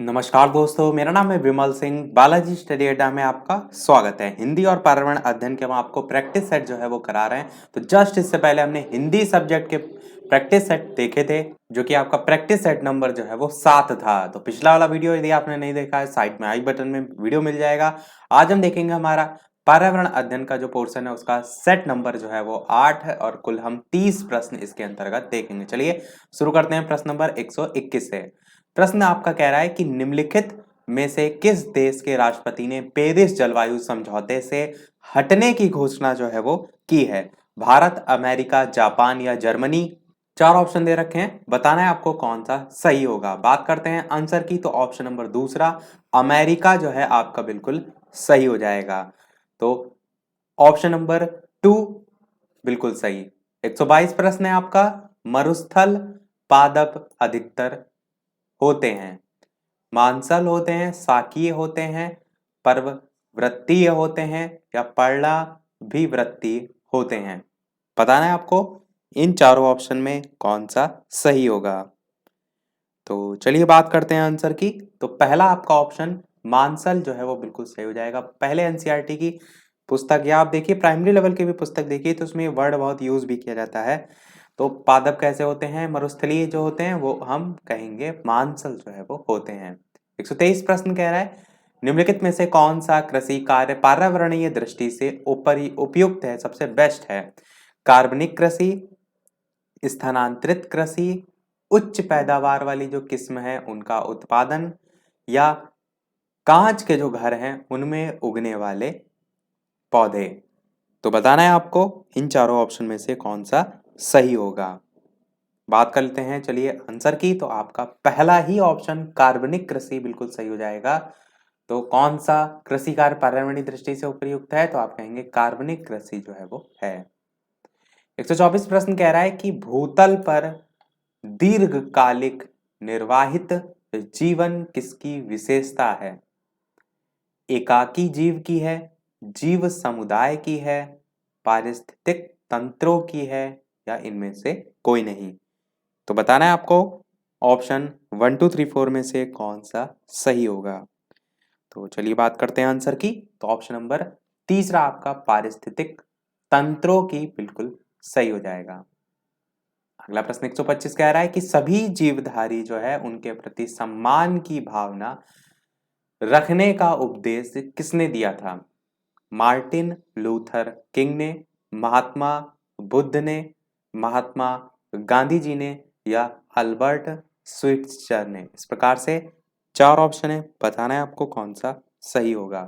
नमस्कार दोस्तों, मेरा नाम है विमल सिंह। बालाजी स्टडी अड्डा में आपका स्वागत है। हिंदी और पर्यावरण अध्ययन के हम आपको प्रैक्टिस सेट जो है वो करा रहे हैं। तो जस्ट इससे पहले हमने हिंदी सब्जेक्ट के प्रैक्टिस सेट देखे थे, जो कि आपका प्रैक्टिस सेट नंबर जो है वो 7 था। तो पिछला वाला वीडियो यदि आपने नहीं देखा है, साइड में आई बटन में वीडियो मिल जाएगा। आज हम देखेंगे हमारा पर्यावरण अध्ययन का जो पोर्शन है उसका सेट नंबर जो है वो 8 है और कुल हम 30 प्रश्न इसके अंतर्गत देखेंगे। चलिए शुरू करते हैं प्रश्न नंबर 121 से। प्रश्न आपका कह रहा है कि निम्नलिखित में से किस देश के राष्ट्रपति ने पेरिस जलवायु समझौते से हटने की घोषणा जो है वो की है? भारत, अमेरिका, जापान या जर्मनी? चार ऑप्शन दे रखे हैं, बताना है आपको कौन सा सही होगा। बात करते हैं आंसर की, तो ऑप्शन नंबर दूसरा अमेरिका जो है आपका बिल्कुल सही हो जाएगा। तो ऑप्शन नंबर 2 बिल्कुल सही। 122 प्रश्न है आपका। मरुस्थल पादप अधिकतर होते हैं, मांसल होते हैं, शाकीय होते हैं, पर्ववृत्तीय होते हैं या पर्णाभिवृत्ति होते हैं? बताना है आपको इन चारों ऑप्शन में कौन सा सही होगा। तो चलिए बात करते हैं आंसर की। तो पहला आपका ऑप्शन मांसल जो है वो बिल्कुल सही हो जाएगा। पहले एनसीईआरटी की पुस्तक या आप देखिए प्राइमरी लेवल की भी पुस्तक देखिए तो उसमें वर्ड बहुत यूज भी किया जाता है। तो पादप कैसे होते हैं, मरुस्थलीय जो होते हैं वो हम कहेंगे मांसल जो है वो होते हैं। 123 प्रश्न कह रहा है निम्नलिखित में से कौन सा कृषि कार्य पर्यावरणीय दृष्टि से उपयुक्त है, सबसे बेस्ट है? कार्बनिक कृषि, स्थानांतरित कृषि, उच्च पैदावार वाली जो किस्म है उनका उत्पादन, या कांच के जो घर हैं उनमें उगने वाले पौधे? तो बताना है आपको इन चारों ऑप्शन में से कौन सा सही होगा। बात कर लेते हैं चलिए आंसर की। तो आपका पहला ही ऑप्शन कार्बनिक कृषि बिल्कुल सही हो जाएगा। तो कौन सा कृषि कार्य पर्यावरणीय दृष्टि से उपयुक्त है, तो आप कहेंगे कार्बनिक कृषि जो है वो है। 124 प्रश्न कह रहा है कि भूतल पर दीर्घकालिक निर्वाहित जीवन किसकी विशेषता है? एकाकी जीव की है, जीव समुदाय की है, पारिस्थितिक तंत्रों की है, या इनमें से कोई नहीं? तो बताना है आपको ऑप्शन 1 2 3 4 में से कौन सा सही होगा। तो चलिए बात करते हैं आंसर की। तो ऑप्शन नंबर तीसरा आपका पारिस्थितिक तंत्रों की बिल्कुल सही हो जाएगा। अगला प्रश्न 125 कह रहा है कि सभी जीवधारी जो है उनके प्रति सम्मान की भावना रखने का उपदेश किसने दिया था? मार्टिन लूथर किंग ने, महात्मा बुद्ध ने, महात्मा गांधी जी ने, या अल्बर्ट स्विट्जर ने? इस प्रकार से चार ऑप्शन है, बताना है आपको कौन सा सही होगा।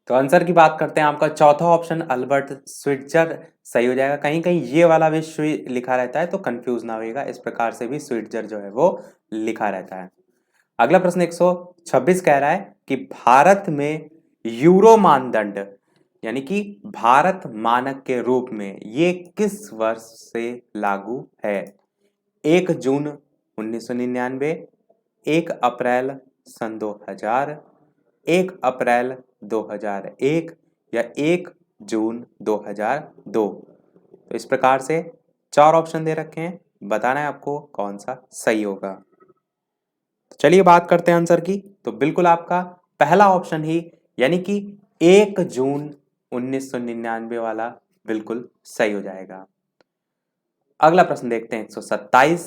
तो आंसर की बात करते हैं, आपका चौथा ऑप्शन अल्बर्ट स्विट्जर सही हो जाएगा। कहीं कहीं ये वाला भी स्वी लिखा रहता है तो कंफ्यूज ना होइएगा, इस प्रकार से भी स्विट्जर जो है वो लिखा रहता है। अगला प्रश्न 126 कह रहा है कि भारत में यूरो मानदंड यानी कि भारत मानक के रूप में ये किस वर्ष से लागू है? 1 जून 1999, 1 अप्रैल सन 2000, 1 अप्रैल 2001, या 1 जून 2002? तो इस प्रकार से चार ऑप्शन दे रखे हैं, बताना है आपको कौन सा सही होगा। तो चलिए बात करते हैं आंसर की। तो बिल्कुल आपका पहला ऑप्शन ही यानी कि 1 जून 1999 वाला बिल्कुल सही हो जाएगा। अगला प्रश्न देखते हैं 127।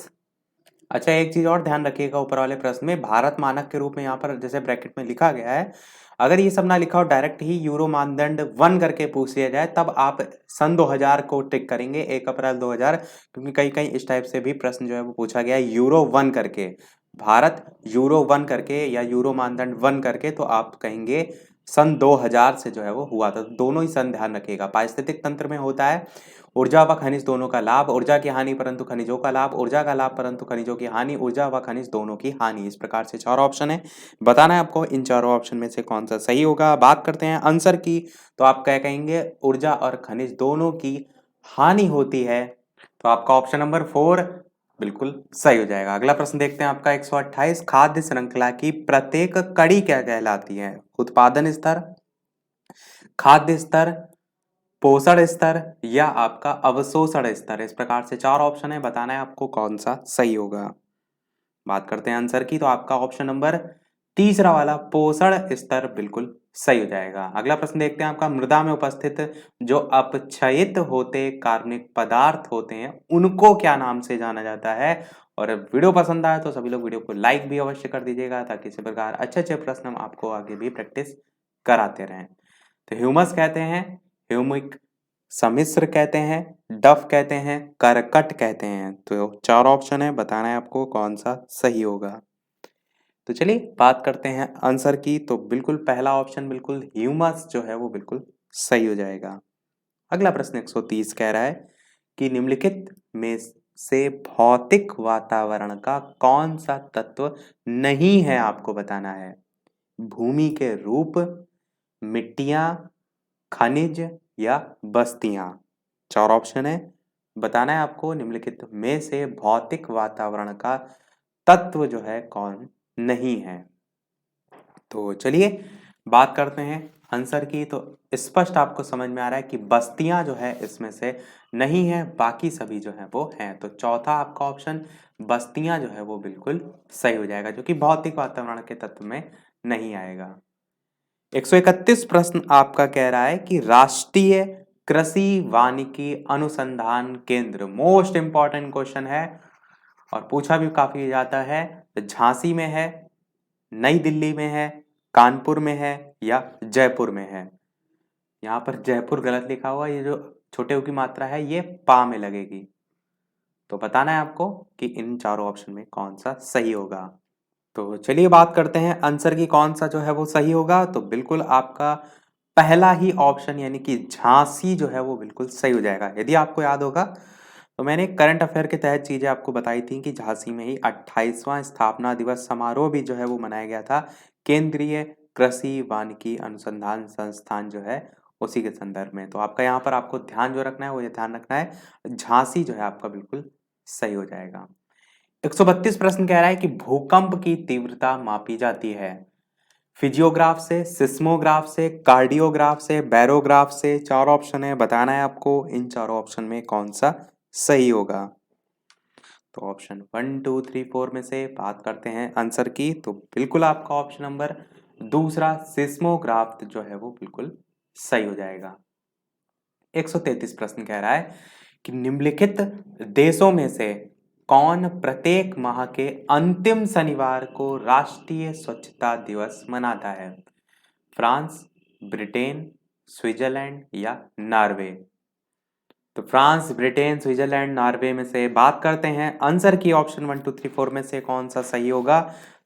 अच्छा, एक चीज और ध्यान रखिएगा, ऊपर वाले प्रश्न में भारत मानक के रूप में यहाँ पर जैसे ब्रैकेट में लिखा गया है, अगर ये सब ना लिखा हो डायरेक्ट ही यूरो मानदंड 1 करके पूछ लिया जाए तब आप सन 2000 को टिक करेंगे, 1 अप्रैल 2000, क्योंकि कहीं कहीं इस टाइप से भी प्रश्न जो है वो पूछा गया है यूरो 1 करके, भारत यूरो 1 करके या यूरो मानदंड 1 करके, तो आप कहेंगे सन 2000 से जो है वो हुआ था। तो दोनों ही सन ध्यान रखिएगा। पारिस्थितिक तंत्र में होता है ऊर्जा व खनिज दोनों का लाभ, ऊर्जा की हानि परंतु खनिजों का लाभ, ऊर्जा का लाभ परंतु खनिजों की हानि, ऊर्जा व खनिज दोनों की हानि। इस प्रकार से चार ऑप्शन है, बताना है आपको इन चारों ऑप्शन में से कौन सा सही होगा। बात करते हैं आंसर की। तो आप क्या कहेंगे? ऊर्जा और खनिज दोनों की हानि होती है। तो आपका ऑप्शन नंबर 4 बिल्कुल सही हो जाएगा। अगला प्रश्न देखते हैं आपका 128। खाद्य श्रृंखला की प्रत्येक कड़ी क्या कहलाती है? उत्पादन स्तर, खाद्य स्तर, पोषण स्तर, या आपका अवशोषण स्तर? इस प्रकार से चार ऑप्शन है, बताना है आपको कौन सा सही होगा। बात करते हैं आंसर की, तो आपका ऑप्शन नंबर तीसरा वाला पोषण स्तर बिल्कुल सही हो जाएगा। अगला प्रश्न देखते हैं आपका, मृदा में उपस्थित जो अपक्षयित होते कार्बनिक पदार्थ होते हैं उनको क्या नाम से जाना जाता है। और वीडियो पसंद आया तो सभी लोग वीडियो को लाइक भी अवश्य कर दीजिएगा, ताकि इसी प्रकार अच्छे अच्छे प्रश्न हम आपको आगे भी प्रैक्टिस कराते रहें। तो ह्यूमस कहते हैं, ह्यूमिक सम्मिश्र कहते हैं, डफ कहते हैं, करकट कहते हैं। तो चार ऑप्शन है, बताना है आपको कौन सा सही होगा। तो चलिए बात करते हैं आंसर की, तो बिल्कुल पहला ऑप्शन बिल्कुल ह्यूमस जो है वो बिल्कुल सही हो जाएगा। अगला प्रश्न 130 कह रहा है कि निम्नलिखित में से भौतिक वातावरण का कौन सा तत्व नहीं है, आपको बताना है। भूमि के रूप, मिट्टियां, खनिज या बस्तियां। चार ऑप्शन है, बताना है आपको निम्नलिखित में से भौतिक वातावरण का तत्व जो है कौन नहीं है। तो चलिए बात करते हैं आंसर की, तो स्पष्ट आपको समझ में आ रहा है कि बस्तियां जो है इसमें से नहीं है, बाकी सभी जो है वो हैं। तो चौथा आपका ऑप्शन बस्तियां जो है वो बिल्कुल सही हो जाएगा, जो कि भौतिक वातावरण के तत्व में नहीं आएगा। 131 प्रश्न आपका कह रहा है कि राष्ट्रीय कृषि वानिकी अनुसंधान केंद्र, मोस्ट इंपॉर्टेंट क्वेश्चन है और पूछा भी काफी जाता है, झांसी में है, नई दिल्ली में है, कानपुर में है या जयपुर में है। यहाँ पर जयपुर गलत लिखा हुआ, ये जो छोटे ऊ की मात्रा है ये पा में लगेगी। तो बताना है आपको कि इन चारों ऑप्शन में कौन सा सही होगा। तो चलिए बात करते हैं आंसर की, कौन सा जो है वो सही होगा। तो बिल्कुल आपका पहला ही ऑप्शन यानी कि झांसी जो है वो बिल्कुल सही हो जाएगा। यदि आपको याद होगा तो मैंने करंट अफेयर के तहत चीजें आपको बताई थी कि झांसी में ही 28वां स्थापना दिवस समारोह भी जो है वो मनाया गया था, केंद्रीय कृषि वानिकी अनुसंधान संस्थान जो है उसी के संदर्भ में। तो आपका यहाँ पर आपको ध्यान जो रखना है वो ये ध्यान रखना है, झांसी जो है आपका बिल्कुल सही हो जाएगा। 132 प्रश्न कह रहा है कि भूकंप की तीव्रता मापी जाती है फिजियोग्राफ से, सिस्मोग्राफ से, कार्डियोग्राफ से, बैरोग्राफ से। चार ऑप्शन है, बताना है आपको इन चारों ऑप्शन में कौन सा सही होगा। तो ऑप्शन 1 2 3 4 में से बात करते हैं आंसर की, तो बिल्कुल आपका ऑप्शन नंबर दूसरा सिस्मोग्राफ जो है वो बिल्कुल सही हो जाएगा। 133 प्रश्न कह रहा है कि निम्नलिखित देशों में से कौन प्रत्येक माह के अंतिम शनिवार को राष्ट्रीय स्वच्छता दिवस मनाता है। फ्रांस, ब्रिटेन, स्विट्जरलैंड या नॉर्वे। तो फ्रांस, ब्रिटेन, स्विट्जरलैंड, नॉर्वे में से बात करते हैं आंसर की, ऑप्शन 1 2 3 4 में से कौन सा सही होगा।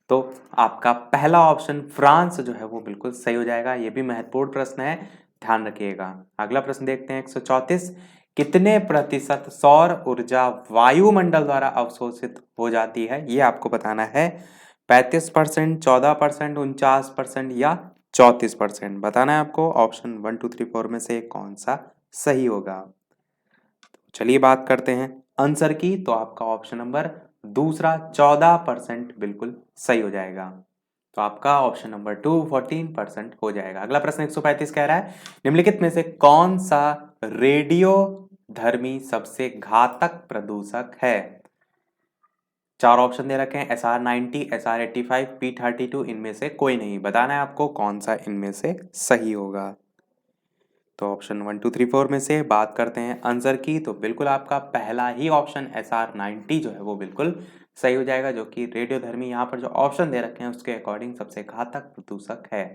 तो आपका पहला ऑप्शन फ्रांस जो है वो बिल्कुल सही हो जाएगा। ये भी महत्वपूर्ण प्रश्न है, ध्यान रखिएगा। अगला प्रश्न देखते हैं 134, कितने प्रतिशत सौर ऊर्जा वायुमंडल द्वारा अवशोषित हो जाती है, ये आपको बताना है। 35%, 14%, 49% या 34%। बताना है आपको ऑप्शन 1 2 3 4 में से कौन सा सही होगा। चलिए बात करते हैं आंसर की, तो आपका ऑप्शन नंबर दूसरा 14% बिल्कुल सही हो जाएगा। तो आपका ऑप्शन नंबर 2 14% हो जाएगा। अगला प्रश्न 135 कह रहा है निम्नलिखित में से कौन सा रेडियो धर्मी सबसे घातक प्रदूषक है। चार ऑप्शन दे रखे हैं, SR90, SR85, P32, इनमें से कोई नहीं। बताना है आपको कौन सा इनमें से सही होगा। तो ऑप्शन 1 2 3 4 में से बात करते हैं आंसर की, तो बिल्कुल आपका पहला ही ऑप्शन SR90 जो है वो बिल्कुल सही हो जाएगा, जो कि रेडियोधर्मी यहाँ पर जो ऑप्शन दे रखे हैं उसके अकॉर्डिंग सबसे घातक प्रदूषक है।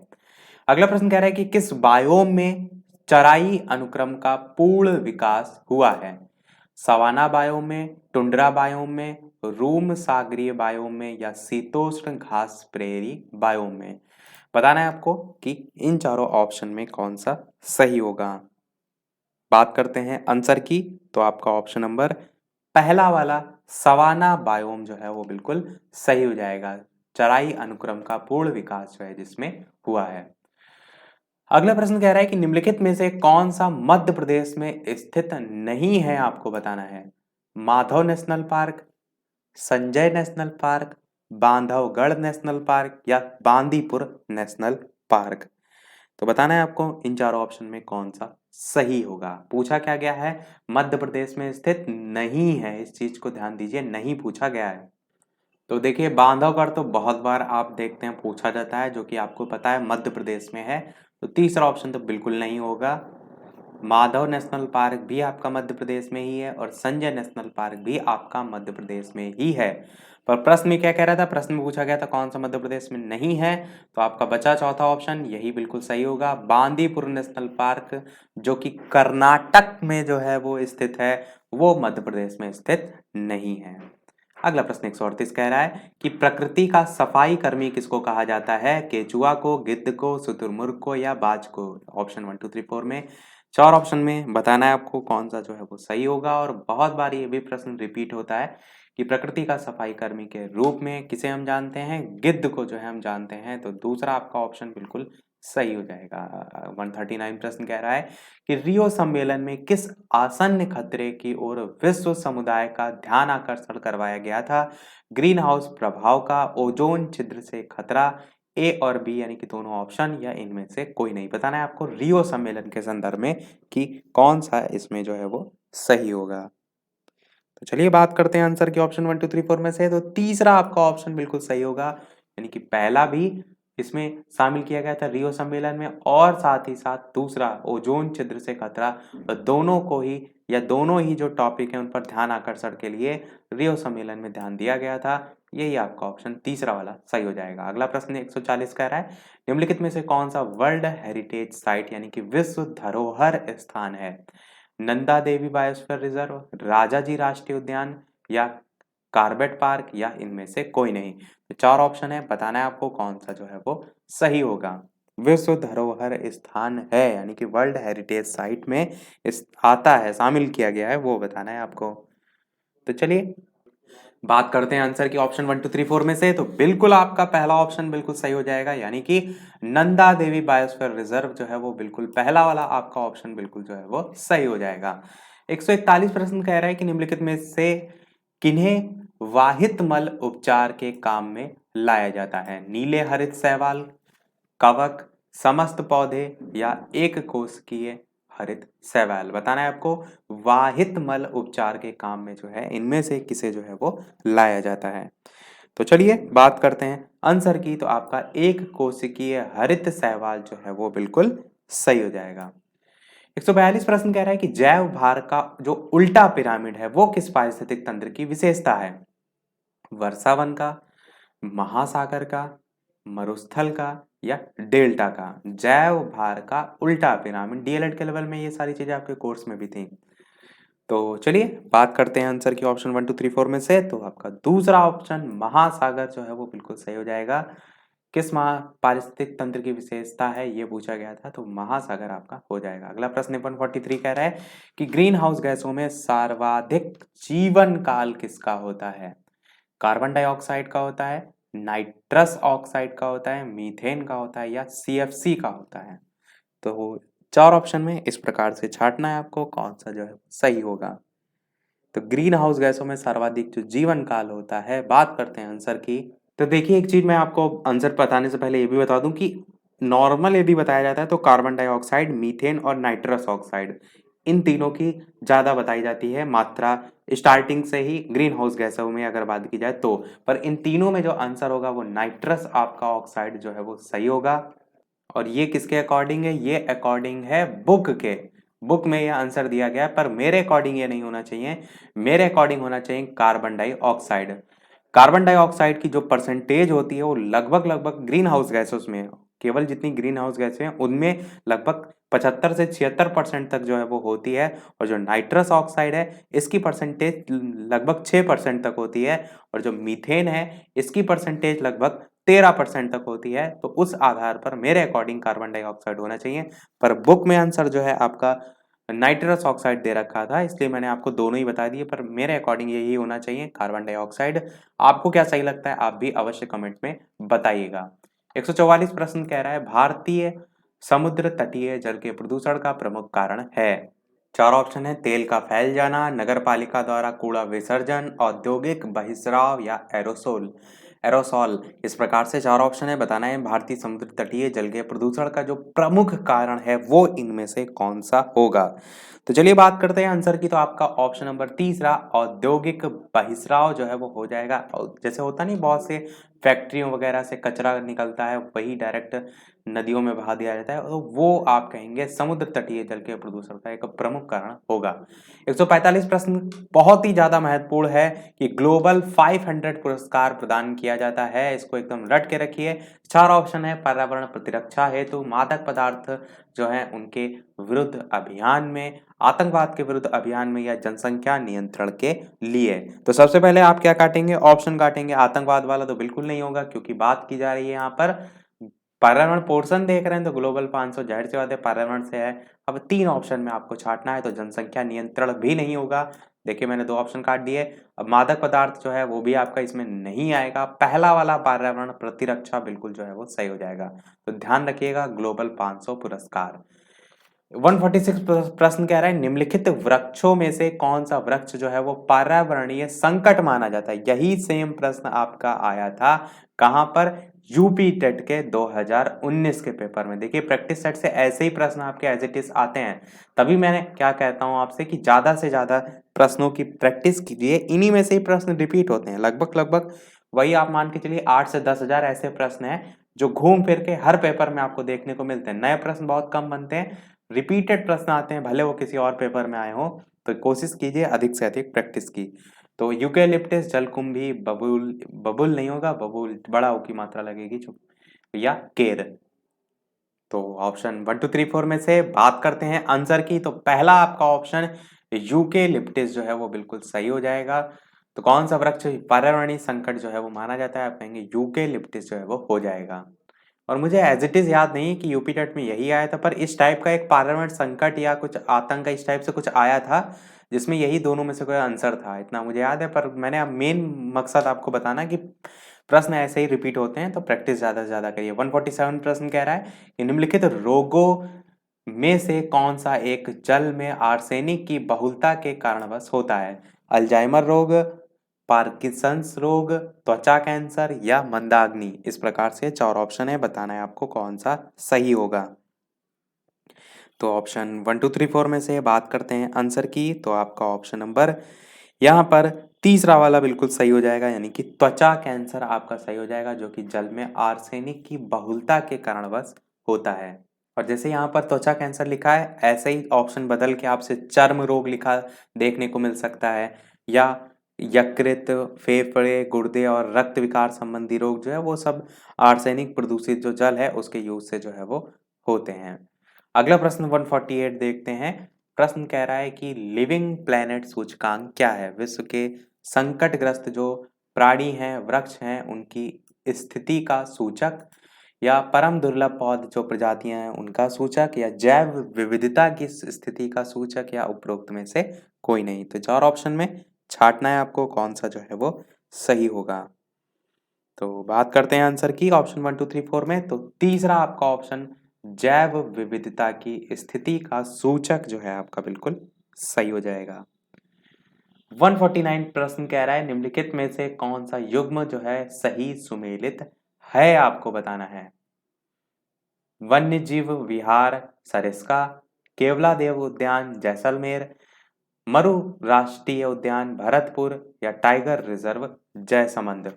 अगला प्रश्न कह रहा है कि किस बायोम में चराई अनुक्रम का पूर्ण विकास हुआ है। सवाना बायोम में, टुंड्रा बायोम में, रूम सागरीय बायोम में या शीतोष्ण घास प्रेरी बायोम में। बताना है आपको कि इन चारों ऑप्शन में कौन सा सही होगा। बात करते हैं आंसर की, तो आपका ऑप्शन नंबर पहला वाला सवाना बायोम जो है वो बिल्कुल सही हो जाएगा। चराई अनुक्रम का पूर्ण विकास जो है जिसमें हुआ है। अगला प्रश्न कह रहा है कि निम्नलिखित में से कौन सा मध्य प्रदेश में स्थित नहीं है, आपको बताना है। Madhav national park, Sanjay national park, Bandhavgarh national park या बांदीपुर नेशनल पार्क। तो बताना है आपको इन चारों ऑप्शन में कौन सा सही होगा। पूछा क्या गया है, मध्य प्रदेश में स्थित नहीं है, इस चीज को ध्यान दीजिए, नहीं पूछा गया है। तो देखिए बांधवगढ़ तो बहुत बार आप देखते हैं पूछा जाता है, जो कि आपको पता है मध्य प्रदेश में है। तो तीसरा ऑप्शन तो बिल्कुल नहीं होगा। माधव नेशनल पार्क भी आपका मध्य प्रदेश में ही है और संजय नेशनल पार्क भी आपका मध्य प्रदेश में ही है। पर प्रश्न में क्या कह रहा था, प्रश्न में पूछा गया था कौन सा मध्य प्रदेश में नहीं है। तो आपका बचा चौथा ऑप्शन, यही बिल्कुल सही होगा, बांदीपुर नेशनल पार्क, जो कि कर्नाटक में जो है वो स्थित है, वो मध्य प्रदेश में स्थित नहीं है। अगला प्रश्न 138 कह रहा है कि प्रकृति का सफाई कर्मी किसको कहा जाता है, केचुआ को, गिद्ध को, शुतुरमुर्ग को या बाज को। ऑप्शन 1 2 3 4 में चार ऑप्शन में बताना है आपको कौन सा जो है वो सही होगा। और बहुत बार ये भी प्रश्न रिपीट होता है कि प्रकृति का सफाई कर्मी के रूप में किसे हम जानते हैं, गिद्ध को जो है हम जानते हैं। तो दूसरा आपका ऑप्शन बिल्कुल सही हो जाएगा। 139 प्रश्न कह रहा है कि रियो सम्मेलन में किस आसन्न खतरे की ओर विश्व समुदाय का ध्यान आकर्षण करवाया गया था, ग्रीन हाउस प्रभाव का, ओजोन छिद्र से खतरा, ए और बी यानी कि दोनों ऑप्शन, या इनमें से कोई नहीं। बताना है आपको रियो सम्मेलन के संदर्भ में कि कौन सा इसमें जो है वो सही होगा। तो चलिए बात करते हैं आंसर की ऑप्शन 1 2 3 4 में से। तो तीसरा आपका ऑप्शन बिल्कुल सही होगा, यानी कि पहला भी इसमें शामिल किया गया था रियो सम्मेलन में, और साथ ही साथ दूसरा ओजोन छिद्र से खतरा। तो दोनों को ही या दोनों ही जो टॉपिक है उन पर ध्यान आकर्षण के लिए रियो सम्मेलन में ध्यान दिया गया था। यही आपका ऑप्शन तीसरा वाला सही हो जाएगा। अगला प्रश्न 140 कह रहा है निम्नलिखित में से कौन सा वर्ल्ड हेरिटेज साइट यानी कि विश्व धरोहर स्थान है, नंदा देवी बायोस्फीयर रिजर्व, राजाजी राष्ट्रीय उद्यान या कार्बेट पार्क, या इनमें से कोई नहीं। तो चार ऑप्शन है, बताना है आपको कौन सा जो है वो सही होगा। विश्व धरोहर स्थान है यानी कि वर्ल्ड हेरिटेज साइट में इस आता है, शामिल किया गया है, वो बताना है आपको। तो चलिए बात करते हैं आंसर की ऑप्शन 1 2 3 4 में से। तो बिल्कुल आपका पहला ऑप्शन बिल्कुल सही हो जाएगा, यानी कि नंदा देवी बायोस्फीयर रिजर्व जो है वो बिल्कुल पहला वाला आपका ऑप्शन बिल्कुल जो है वो सही हो जाएगा। 141 प्रश्न कह रहा है कि निम्नलिखित में से किन्हें वाहित मल उपचार के काम में लाया जाता है, नीले हरित शैवाल, कवक, समस्त पौधे या एक कोशिकीय हरित शैवाल। बताना है आपको वाहित मल उपचार के काम में जो है इनमें से किसे जो है वो लाया जाता है। तो चलिए बात करते हैं आंसर की। तो आपका एक कोशिकीय हरित शैवाल जो है वो बिल्कुल सही हो जाएगा। 142 प्रश्न कह रहा है कि जैव भार का जो उल्टा पिरामिड है वो किस पारिस्थितिक तंत्र की विशेषता है, वर्षावन का, महासागर का, मरुस्थल का या डेल्टा का। जैव भार का उल्टा पिरामिड, डीएलएड के लेवल में ये सारी चीजें आपके कोर्स में भी थी। तो चलिए बात करते हैं आंसर की ऑप्शन 1 2 3 4 में से। तो आपका दूसरा ऑप्शन महासागर जो है वो बिल्कुल सही हो जाएगा। किस महा पारिस्थितिक तंत्र की विशेषता है ये पूछा गया था, तो महासागर आपका हो जाएगा। अगला प्रश्न 143 कह रहा है कि ग्रीन हाउस गैसों में सर्वाधिक जीवन काल किसका होता है, कार्बन डाइऑक्साइड का होता है, नाइट्रस ऑक्साइड का होता है, मीथेन का होता है या सीएफसी का होता है। तो चार ऑप्शन में इस प्रकार से छांटना है आपको कौन सा जो है सही होगा। तो ग्रीन हाउस गैसों में सर्वाधिक जो जीवन काल होता है, बात करते हैं आंसर की। तो देखिए एक चीज मैं आपको आंसर बताने से पहले ये भी बता दूं कि नॉर्मल यदि बताया जाता है तो कार्बन डाइऑक्साइड, मीथेन और नाइट्रस ऑक्साइड, इन तीनों की ज्यादा बताई जाती है मात्रा स्टार्टिंग से ही ग्रीन हाउस गैसों में अगर बात की जाए तो। पर इन तीनों में जो आंसर होगा वो नाइट्रस आपका ऑक्साइड जो है वो सही होगा। और ये किसके अकॉर्डिंग है, ये अकॉर्डिंग है बुक के, बुक में ये आंसर दिया गया है, पर मेरे अकॉर्डिंग ये नहीं होना चाहिए। मेरे अकॉर्डिंग होना चाहिए कार्बन डाइऑक्साइड। कार्बन डाइऑक्साइड की जो परसेंटेज होती है वो लगभग लगभग ग्रीन हाउस गैसेस में, केवल जितनी ग्रीन हाउस गैसें हैं उनमें लगभग 75 से 76% तक जो है वो होती है। और जो नाइट्रस ऑक्साइड है इसकी परसेंटेज लगभग 6% तक होती है। और जो मीथेन है इसकी परसेंटेज लगभग 13% तक होती है। तो उस आधार पर मेरे अकॉर्डिंग कार्बन डाइऑक्साइड होना चाहिए। पर बुक में आंसर जो है आपका नाइट्रस ऑक्साइड दे रखा था, इसलिए मैंने आपको दोनों ही बता दिए, पर मेरे अकॉर्डिंग यही होना चाहिए कार्बन डाइऑक्साइड। आपको क्या सही लगता है आप भी अवश्य कमेंट में बताइएगा। 144 प्रश्न कह रहा है भारतीय समुद्र तटीय जल के प्रदूषण का प्रमुख कारण है। चार ऑप्शन है, तेल का फैल जाना, नगर पालिका द्वारा कूड़ा विसर्जन, औद्योगिक बहिस्राव या एरोसोल। एरोसॉल। इस प्रकार से 4 ऑप्शन है, बताना है भारतीय समुद्र तटीय जल के प्रदूषण का जो प्रमुख कारण है वो इनमें से कौन सा होगा। तो चलिए बात करते हैं आंसर की। तो आपका ऑप्शन नंबर तीसरा औद्योगिक बहिस्राव जो है वो हो जाएगा। और जैसे होता नहीं, बहुत से फैक्ट्रियों वगैरह से कचरा निकलता है, वही डायरेक्ट नदियों में बहा दिया जाता है, तो वो आप कहेंगे समुद्र तटीय जल के प्रदूषण का एक प्रमुख कारण होगा। 145 प्रश्न बहुत ही ज्यादा महत्वपूर्ण है कि ग्लोबल 500 पुरस्कार प्रदान किया जाता है, इसको एकदम रट के रखिए। 4 ऑप्शन है, पर्यावरण प्रतिरक्षा हेतु, मादक पदार्थ जो है उनके विरुद्ध अभियान में, आतंकवाद के विरुद्ध अभियान में, या जनसंख्या नियंत्रण के लिए। तो सबसे पहले आप क्या काटेंगे, ऑप्शन काटेंगे। आतंकवाद वाला तो बिल्कुल नहीं होगा, क्योंकि बात की जा रही है यहाँ पर पर्यावरण पोर्शन देख रहे हैं, तो ग्लोबल 500 जाहिर सी बात है पर्यावरण से है। अब 3 ऑप्शन में आपको छांटना है, तो जनसंख्या नियंत्रण भी नहीं होगा। देखिए मैंने 2 ऑप्शन काट दिए। अब मादक पदार्थ जो है वो भी आपका इसमें नहीं आएगा। पहला वाला पर्यावरण प्रतिरक्षा बिल्कुल जो है वो सही हो जाएगा। तो ध्यान रखिएगा, ग्लोबल 500 पुरस्कार। 146 प्रश्न कह रहा है निम्नलिखित वृक्षों में से कौन सा वृक्ष जो है वो पर्यावरणीय संकट माना जाता है। यही सेम प्रश्न आपका आया था कहां पर, यूपी टेट के 2019 के पेपर में। देखिए प्रैक्टिस सेट से ऐसे ही प्रश्न आपके एज इट इज आते हैं, तभी मैंने क्या कहता हूं आपसे कि ज्यादा से ज्यादा प्रश्नों की प्रैक्टिस कीजिए। इन्हीं में से ही प्रश्न रिपीट होते हैं, लगभग लगभग वही आप मान के चलिए 8 से 10,000 ऐसे प्रश्न हैं जो घूम फिर के हर पेपर में आपको देखने को मिलते हैं। नए प्रश्न बहुत कम बनते हैं, रिपीटेड प्रश्न आते हैं, भले वो किसी और पेपर में आए हो। तो कोशिश कीजिए अधिक से अधिक प्रैक्टिस की। तो यूकेलिप्टस, जलकुंभी, बबूल, बबूल नहीं होगा, बबूल बड़ा ऊ की मात्रा लगेगी, या केर। तो ऑप्शन 1 2 3 4 में से बात करते हैं आंसर की। तो पहला आपका ऑप्शन यूकेलिप्टस जो है वो बिल्कुल सही हो जाएगा। तो कौन सा वृक्ष पर्यावरणीय संकट जो है वो माना जाता है, आप कहेंगे यूकेलिप्टस जो है वो हो जाएगा। और मुझे एज इट इज याद नहीं कि यूपी टेट में यही आया था, पर इस टाइप का एक पर्यावरण संकट या कुछ आतंक इस टाइप से कुछ आया था जिसमें यही दोनों में से कोई आंसर था, इतना मुझे याद है। पर मैंने अब मेन मकसद आपको बताना कि प्रश्न ऐसे ही रिपीट होते हैं, तो प्रैक्टिस ज्यादा से ज्यादा करिए। 147 प्रश्न कह रहा है कि निम्नलिखित रोगों में से कौन सा एक जल में आर्सेनिक की बहुलता के कारणवश होता है। अल्जाइमर रोग, पार्किंसंस रोग, त्वचा कैंसर, या मंदाग्नि। इस प्रकार से 4 ऑप्शन है, बताना है आपको कौन सा सही होगा। तो ऑप्शन 1 2 3 4 में से बात करते हैं आंसर की। तो आपका ऑप्शन नंबर यहाँ पर तीसरा वाला बिल्कुल सही हो जाएगा, यानी कि त्वचा कैंसर आपका सही हो जाएगा, जो कि जल में आर्सेनिक की बहुलता के कारणवश होता है। और जैसे यहाँ पर त्वचा कैंसर लिखा है, ऐसे ही ऑप्शन बदल के आपसे चर्म रोग लिखा देखने को मिल सकता है, या यकृत, फेफड़े, गुर्दे और रक्त विकार संबंधी रोग जो है वो सब आर्सेनिक प्रदूषित जो जल है उसके यूज से जो है वो होते हैं। अगला प्रश्न 148 देखते हैं। प्रश्न कह रहा है कि लिविंग प्लैनेट सूचकांक क्या है। विश्व के संकटग्रस्त जो प्राणी हैं, वृक्ष हैं, उनकी स्थिति का सूचक, या परम दुर्लभ पौध जो प्रजातियां हैं उनका सूचक, या जैव विविधता की स्थिति का सूचक, या उपरोक्त में से कोई नहीं। तो 4 ऑप्शन में छांटना है आपको कौन सा जो है वो सही होगा। तो बात करते हैं आंसर की ऑप्शन 1 2 3 4 में। तो तीसरा आपका ऑप्शन जैव विविधता की स्थिति का सूचक जो है आपका बिल्कुल सही हो जाएगा। 149 प्रश्न कह रहा है निम्नलिखित में से कौन सा युग्म जो है सही सुमेलित है, आपको बताना है। वन्य जीव विहार सरिस्का, केवलादेव उद्यान जैसलमेर, मरु राष्ट्रीय उद्यान भरतपुर, या टाइगर रिजर्व जयसमंद।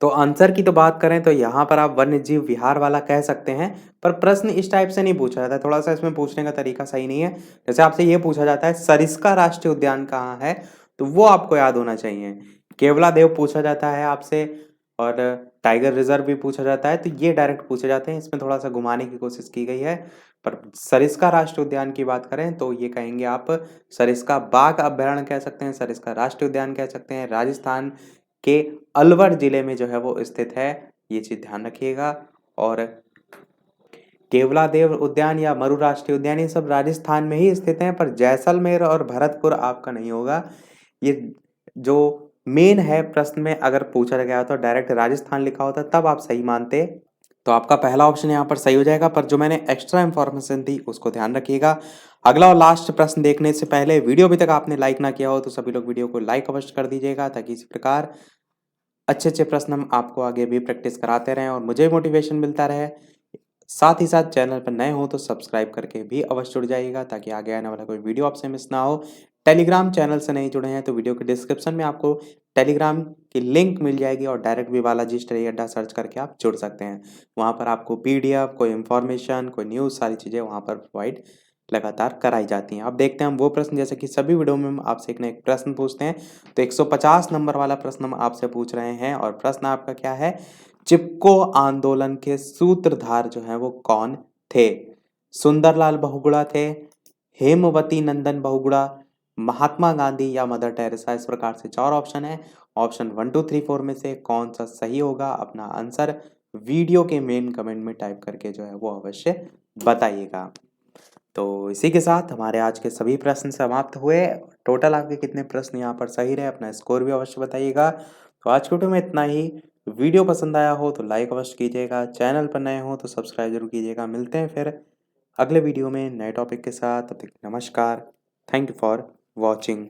तो आंसर की तो बात करें तो यहाँ पर आप वन्य जीव विहार वाला कह सकते हैं, पर प्रश्न इस टाइप से नहीं पूछा जाता है, थोड़ा सा इसमें पूछने का तरीका सही नहीं है। जैसे आपसे ये पूछा जाता है सरिस्का राष्ट्रीय उद्यान कहाँ है, तो वो आपको याद होना चाहिए। केवला देव पूछा जाता है आपसे, और टाइगर रिजर्व भी पूछा जाता है, तो ये डायरेक्ट पूछे जाते हैं, इसमें थोड़ा सा घुमाने की कोशिश की गई है। पर सरिस्का राष्ट्रीय उद्यान की बात करें तो ये कहेंगे आप सरिस्का बाघ अभ्यारण्य कह सकते हैं, सरिस्का राष्ट्रीय उद्यान कह सकते हैं। राजस्थान के अलवर जिले में जो है वो स्थित है, ये चीज ध्यान रखिएगा। और केवलादेव उद्यान या मरु राष्ट्रीय उद्यान ये सब राजस्थान में ही स्थित हैं, पर जैसलमेर और भरतपुर आपका नहीं होगा। ये जो मेन है प्रश्न में अगर पूछा गया तो डायरेक्ट राजस्थान लिखा होता तब आप सही मानते, तो आपका पहला ऑप्शन यहाँ पर सही हो जाएगा। पर जो मैंने एक्स्ट्रा इंफॉर्मेशन दी उसको ध्यान रखिएगा। अगला और लास्ट प्रश्न देखने से पहले वीडियो अभी तक आपने लाइक ना किया हो तो सभी लोग वीडियो को लाइक अवश्य कर दीजिएगा, ताकि इसी प्रकार अच्छे अच्छे प्रश्न हम आपको आगे भी प्रैक्टिस कराते रहें और मुझे मोटिवेशन मिलता रहे। साथ ही साथ चैनल पर नए हो तो सब्सक्राइब करके भी अवश्य जुड़ जाइएगा ताकि आगे आने वाला कोई वीडियो आपसे मिस ना हो। टेलीग्राम चैनल से नहीं जुड़े हैं तो वीडियो के डिस्क्रिप्शन में आपको टेलीग्राम की लिंक मिल जाएगी और डायरेक्ट भी बालाजी स्टडी अड्डा सर्च करके आप जुड़ सकते हैं। वहाँ पर आपको पीडीएफ, कोई इन्फॉर्मेशन, कोई न्यूज़, सारी चीज़ें वहाँ पर प्रोवाइड लगातार कराई जाती हैं। अब देखते हैं हम वो प्रश्न, जैसे कि सभी वीडियो में हम आपसे एक ना एक प्रश्न पूछते हैं। तो 150 नंबर वाला प्रश्न हम आपसे पूछ रहे हैं और प्रश्न आपका क्या है? चिपको आंदोलन के सूत्रधार जो हैं वो कौन थे? सुंदरलाल बहुगुणा थे, हेमवती नंदन बहुगुणा, महात्मा गांधी या मदर टेरेसा? इस प्रकार से 4 ऑप्शन है। ऑप्शन 1, 2, 3, 4 में से कौन सा सही होगा? अपना आंसर वीडियो के मेन कमेंट में टाइप करके जो है वो अवश्य बताइएगा। तो इसी के साथ हमारे आज के सभी प्रश्न समाप्त हुए। टोटल आपके कितने प्रश्न यहाँ पर सही रहे, अपना स्कोर भी अवश्य बताइएगा। तो आज के वीडियो में इतना ही। वीडियो पसंद आया हो तो लाइक अवश्य कीजिएगा, चैनल पर नए हो तो सब्सक्राइब जरूर कीजिएगा। मिलते हैं फिर अगले वीडियो में नए टॉपिक के साथ। तब तक नमस्कार। Thank you for watching.